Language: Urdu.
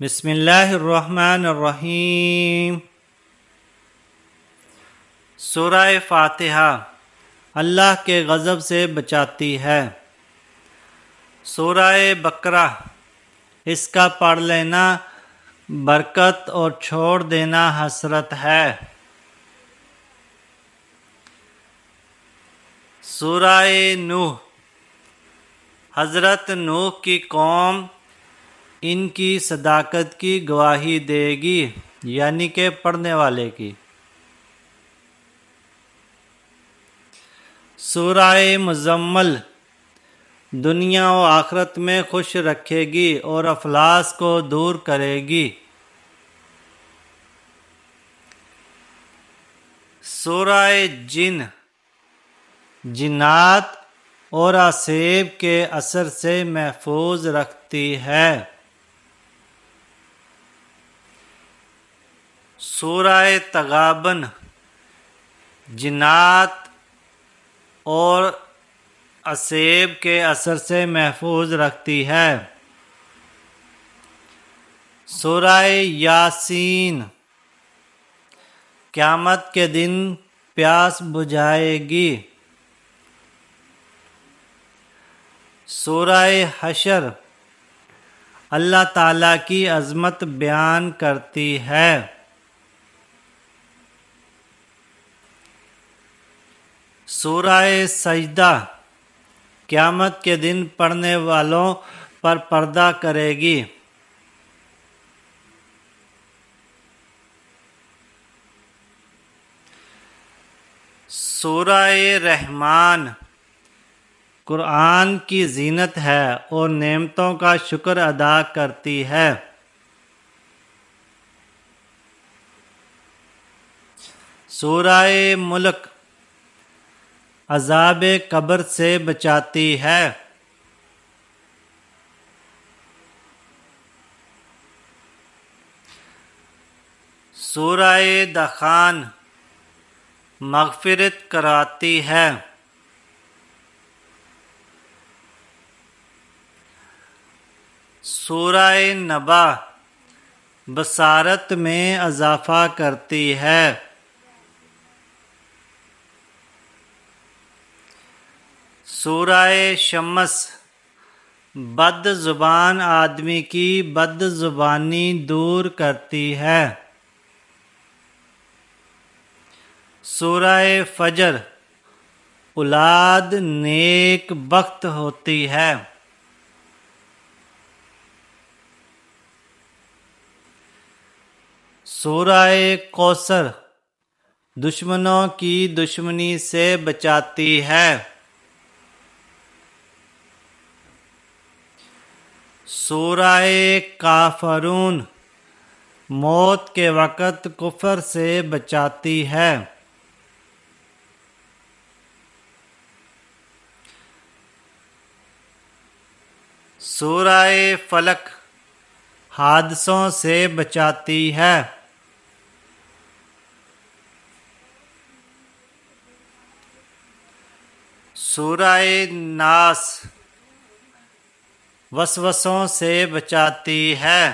بسم اللہ الرحمن الرحیم۔ سورہ فاتحہ اللہ کے غضب سے بچاتی ہے۔ سورہ بقرہ اس کا پڑھ لینا برکت اور چھوڑ دینا حسرت ہے۔ سورہ نوح حضرت نوح کی قوم ان کی صداقت کی گواہی دے گی، یعنی کہ پڑھنے والے کی۔ سورہ مزمل دنیا و آخرت میں خوش رکھے گی اور افلاس کو دور کرے گی۔ سورہ جن جنات اور عصیب کے اثر سے محفوظ رکھتی ہے۔ سورہ تغابن جنات اور عصیب کے اثر سے محفوظ رکھتی ہے۔ سورہ یاسین قیامت کے دن پیاس بجھائے گی۔ سورہ حشر اللہ تعالیٰ کی عظمت بیان کرتی ہے۔ سورہ سجدہ قیامت کے دن پڑھنے والوں پر پردہ کرے گی۔ سورہ رحمان قرآن کی زینت ہے اور نعمتوں کا شکر ادا کرتی ہے۔ سورہ ملک عذاب قبر سے بچاتی ہے۔ سورہ دخان مغفرت کراتی ہے۔ سورہ نبا بصارت میں اضافہ کرتی ہے۔ سورہ شمس بد زبان آدمی کی بد زبانی دور کرتی ہے۔ سورہ فجر اولاد نیک بخت ہوتی ہے۔ سورہ کوثر دشمنوں کی دشمنی سے بچاتی ہے۔ سورہ کافرون موت کے وقت کفر سے بچاتی ہے۔ سورہ فلق حادثوں سے بچاتی ہے۔ سورہ ناس وسوسوں سے بچاتی ہے۔